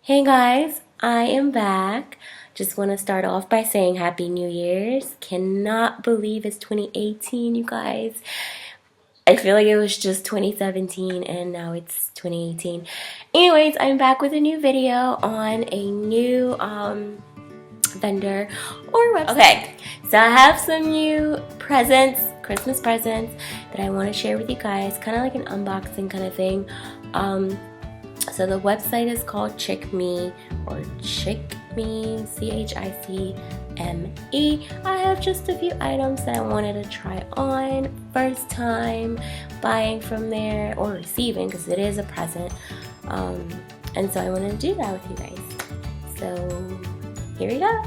Hey guys, I am back. Just want to start off by saying Happy New Year's. Cannot believe it's 2018, you guys. I feel like it was just 2017 and now it's 2018. Anyways, I'm back with a new video on a new vendor or website. Okay, so I have some new presents, Christmas presents that I want to share with you guys. Kind of like an unboxing kind of thing. So the website is called ChicMe or ChicMe, ChicMe. I have just a few items that I wanted to try on. First time buying from there or receiving because it is a present. And so I wanted to do that with you guys. So here we go.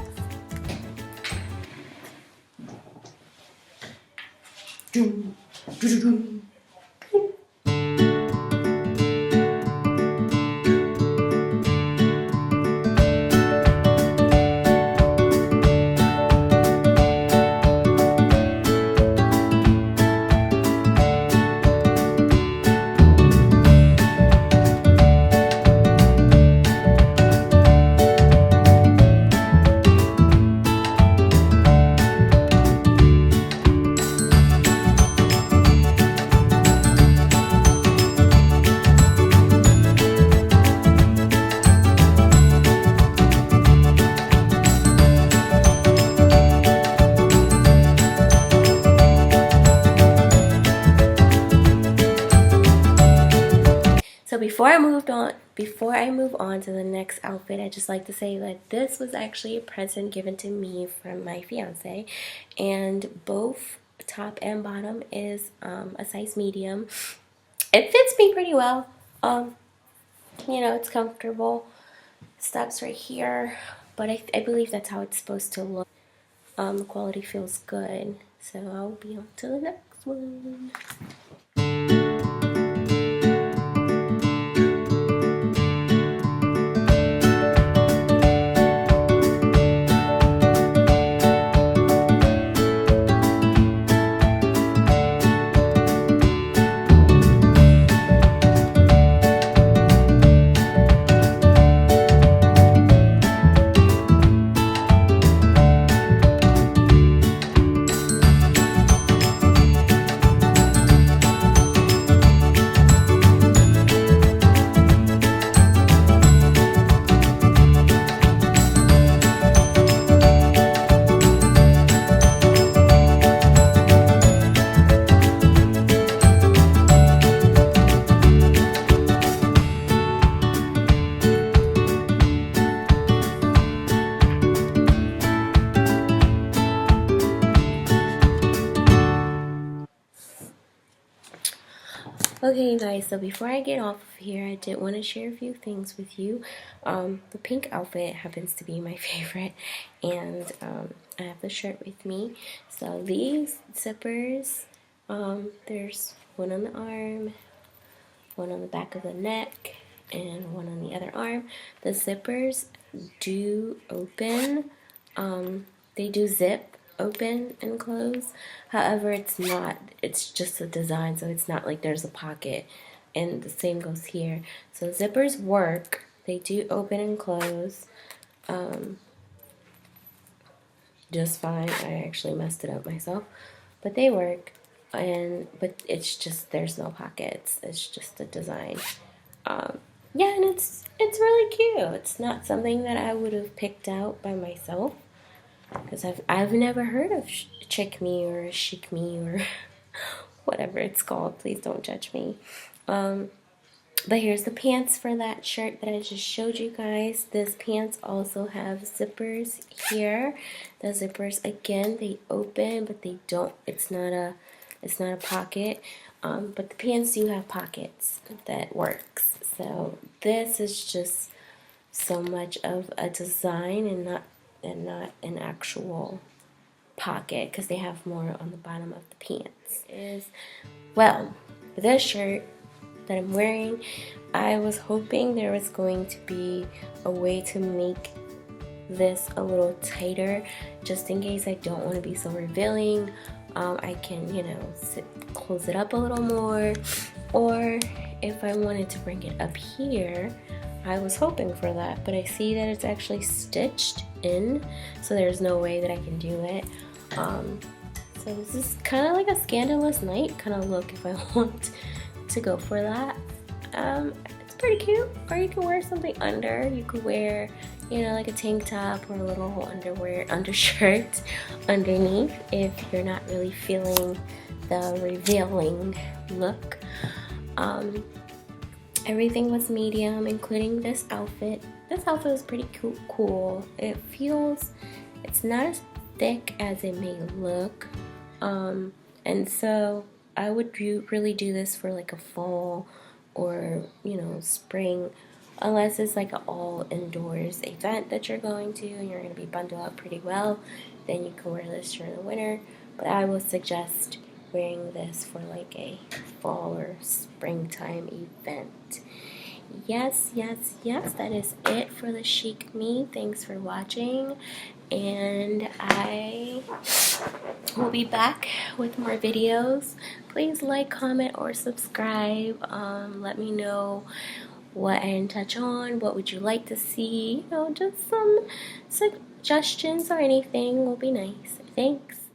So before I move on to the next outfit, I'd just like to say that this was actually a present given to me from my fiance, and both top and bottom is a size medium. It fits me pretty well. You know, it's comfortable. Stops right here, but I believe that's how it's supposed to look. The quality feels good, so I'll be on to the next one. Okay guys, so before I get off of here, I did want to share a few things with you. The pink outfit happens to be my favorite, and I have the shirt with me. So these zippers, there's one on the arm, one on the back of the neck, and one on the other arm. The zippers do open, they do zip open and close. However, it's just a design, so it's not like there's a pocket, and the same goes here. So zippers work, they do open and close just fine. I actually messed it up myself, but they work. But it's just, there's no pockets, it's just a design. Yeah, and it's really cute. It's not something that I would have picked out by myself, because I've never heard of ChicMe or ChicMe or whatever it's called. Please don't judge me. But here's the pants for that shirt that I just showed you guys. This pants also have zippers here. The zippers, again, they open, but they don't. It's not a pocket. But the pants do have pockets that works. So this is just so much of a design and not an actual pocket, because they have more on the bottom of the pants. Well, this shirt that I'm wearing, I was hoping there was going to be a way to make this a little tighter, just in case I don't want to be so revealing. I can, you know, close it up a little more, or if I wanted to bring it up here, I was hoping for that, but I see that it's actually stitched in, so there's no way that I can do it. So this is kind of like a scandalous night kind of look if I want to go for that. It's pretty cute, or you can wear something under. You could wear, you know, like a tank top or a little undershirt underneath if you're not really feeling the revealing look. Everything was medium, including this outfit. This outfit was pretty cool. It's not as thick as it may look. And so I would really do this for like a fall or, you know, spring, unless it's like an all indoors event that you're going to and you're going to be bundled up pretty well, then you can wear this during the winter. But I would suggest wearing this for like a fall or springtime event. Yes, that is it for the ChicMe. Thanks for watching, and I will be back with more videos. Please like, comment, or subscribe. Let me know what I didn't touch on. What would you like to see? You know, just some suggestions or anything will be nice. Thanks.